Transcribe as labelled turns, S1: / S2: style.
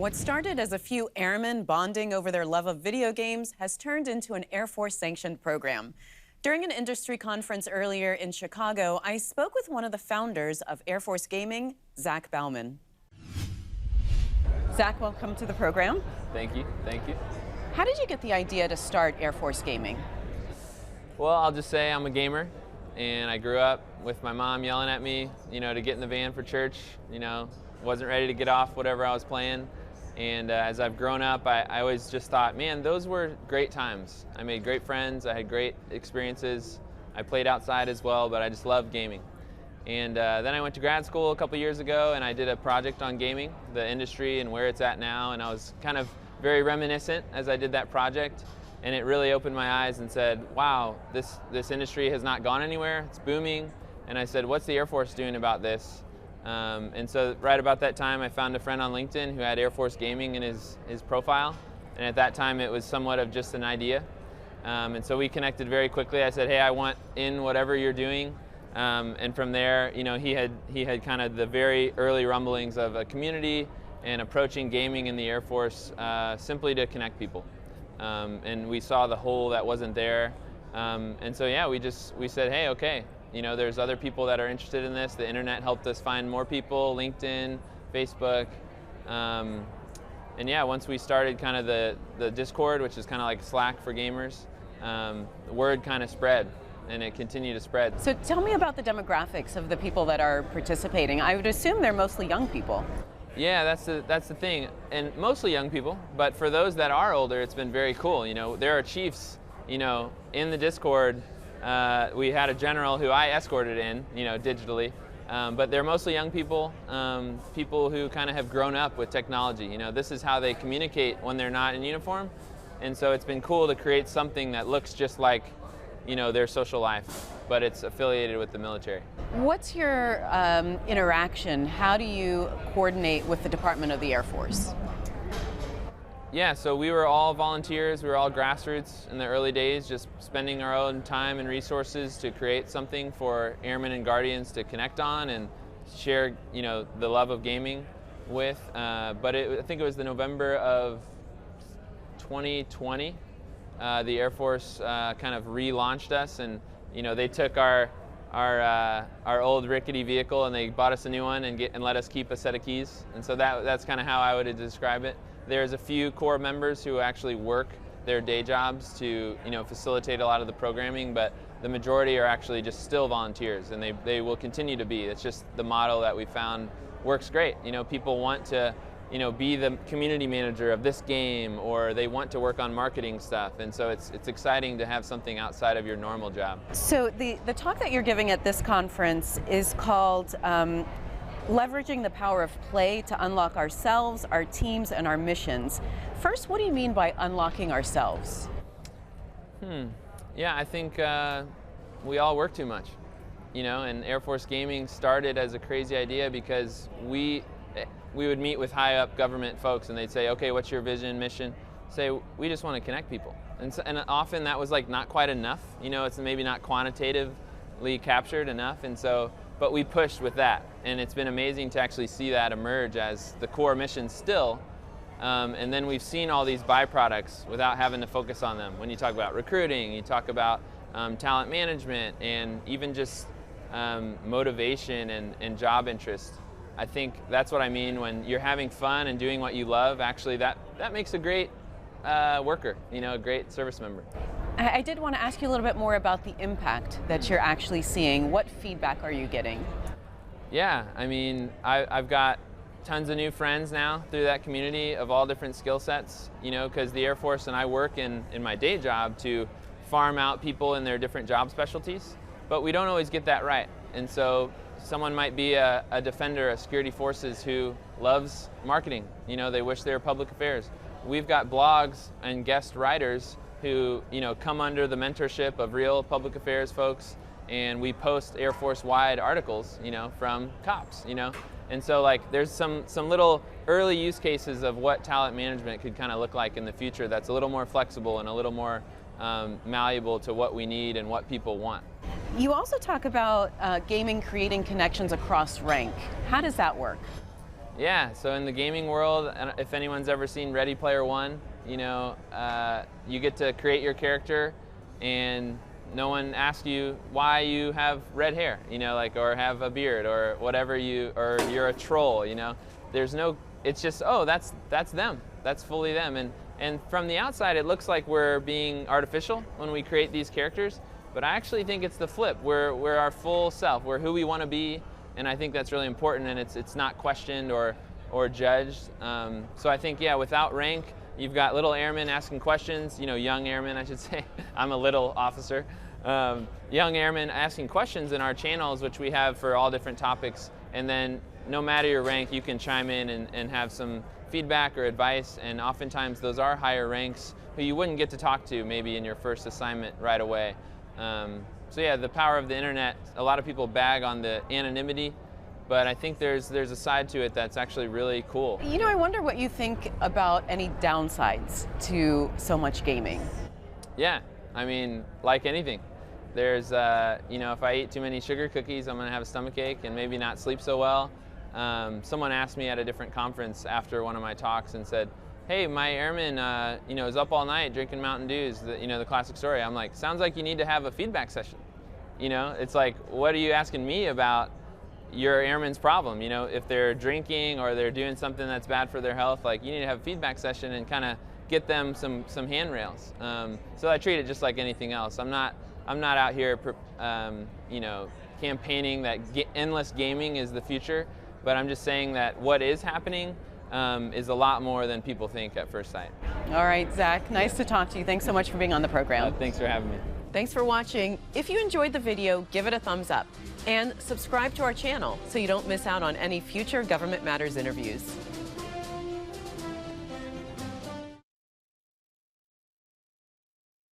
S1: What started as a few airmen bonding over their love of video games has turned into an Air Force-sanctioned program. During an industry conference earlier in Chicago, I spoke with one of the founders of Air Force Gaming, Zach Baumann. Zach, welcome to the program.
S2: Thank you. Thank you.
S1: How did you get the idea to start Air Force Gaming?
S2: Well, I'll just say I'm a gamer, and I grew up with my mom yelling at me, to get in the van for church. Wasn't ready to get off whatever I was playing. And as I've grown up, I always just thought, man, those were great times. I made great friends. I had great experiences. I played outside as well, but I just loved gaming. And then I went to grad school a couple years ago, and I did a project on gaming, the industry and where it's at now. And I was kind of very reminiscent as I did that project. And it really opened my eyes and said, wow, this industry has not gone anywhere. It's booming. And I said, what's the Air Force doing about this? And so right about that time, I found a friend on LinkedIn who had Air Force Gaming in his profile. And at that time, it was somewhat of just an idea. And so we connected very quickly. I said, hey, I want in whatever you're doing. And from there, he had kind of the very early rumblings of a community and approaching gaming in the Air Force simply to connect people. And we saw the hole that wasn't there. And so, yeah, we said, hey, okay. There's other people that are interested in this. The internet helped us find more people, LinkedIn, Facebook. And yeah, once we started kind of the Discord, which is kind of like Slack for gamers, the word kind of spread, and it continued to spread.
S1: So tell me about the demographics of the people that are participating. I would assume they're mostly young people.
S2: Yeah, that's the thing, and mostly young people, but for those that are older, it's been very cool. There are chiefs, in the Discord. We had a general who I escorted in, digitally, but they're mostly young people, people who kind of have grown up with technology. This is how they communicate when they're not in uniform, and so it's been cool to create something that looks just like, their social life, but it's affiliated with the military.
S1: What's your interaction? How do you coordinate with the Department of the Air Force?
S2: Yeah, so we were all volunteers, we were all grassroots in the early days, just spending our own time and resources to create something for airmen and guardians to connect on and share, the love of gaming with. But I think it was the November of 2020, the Air Force kind of relaunched us, and they took our old rickety vehicle and they bought us a new one and let us keep a set of keys. And so that's kind of how I would describe it. There's a few core members who actually work their day jobs to facilitate a lot of the programming, but the majority are actually just still volunteers, and they will continue to be. It's just the model that we found works great. People want to be the community manager of this game, or they want to work on marketing stuff, and so it's exciting to have something outside of your normal job.
S1: So the talk that you're giving at this conference is called Leveraging the Power of Play to Unlock Ourselves, Our Teams, and Our Missions. First, what do you mean by unlocking ourselves?
S2: Yeah, I think we all work too much, and Air Force Gaming started as a crazy idea because we would meet with high up government folks and they'd say, okay, what's your vision, mission? Say, we just want to connect people. And often that was like not quite enough, it's maybe not quantitatively captured enough, and so, but we pushed with that. And it's been amazing to actually see that emerge as the core mission still. And then we've seen all these byproducts without having to focus on them. When you talk about recruiting, you talk about talent management, and even just motivation and job interest. I think that's what I mean when you're having fun and doing what you love. Actually, that makes a great worker, a great service member.
S1: I did want to ask you a little bit more about the impact that you're actually seeing. What feedback are you getting?
S2: Yeah, I mean, I've got tons of new friends now through that community of all different skill sets, because the Air Force and I work in my day job to farm out people in their different job specialties, but we don't always get that right. And so someone might be a defender, a security forces who loves marketing. They wish they were public affairs. We've got blogs and guest writers who, come under the mentorship of real public affairs folks, and we post Air Force-wide articles, from cops, And so there's some little early use cases of what talent management could kind of look like in the future that's a little more flexible and a little more malleable to what we need and what people want.
S1: You also talk about gaming creating connections across rank. How does that work?
S2: Yeah, so in the gaming world, and if anyone's ever seen Ready Player One, you know, you get to create your character and no one asks you why you have red hair, you know, like, or have a beard or whatever or you're a troll, you know. There's no, it's just, oh, that's them. That's fully them. And from the outside, it looks like we're being artificial when we create these characters, but I actually think it's the flip. We're our full self. We're who we want to be, and I think that's really important, and it's not questioned or judged. So I think, yeah, without rank, you've got little airmen asking questions, you know, young airmen, I should say. I'm a little officer. Young airmen asking questions in our channels, which we have for all different topics, and then no matter your rank, you can chime in and have some feedback or advice, and oftentimes those are higher ranks who you wouldn't get to talk to maybe in your first assignment right away. So yeah, the power of the internet, a lot of people bag on the anonymity, but I think there's a side to it that's actually really cool.
S1: You know, I wonder what you think about any downsides to so much gaming.
S2: Yeah, I mean, like anything. There's, you know, if I eat too many sugar cookies, I'm gonna have a stomachache and maybe not sleep so well. Someone asked me at a different conference after one of my talks and said, hey, my airman, you know, is up all night drinking Mountain Dews, you know, the classic story. I'm like, sounds like you need to have a feedback session. You know, it's like, what are you asking me about your airman's problem? You know, if they're drinking or they're doing something that's bad for their health, like, you need to have a feedback session and kind of get them some handrails. So I treat it just like anything else. I'm not out here, you know, campaigning that endless gaming is the future, but I'm just saying that what is happening is a lot more than people think at first sight.
S1: All right, Zach, nice to talk to you. Thanks so much for being on the program.
S2: Thanks for having me.
S1: Thanks for watching. If you enjoyed the video, give it a thumbs up and subscribe to our channel so you don't miss out on any future Government Matters interviews.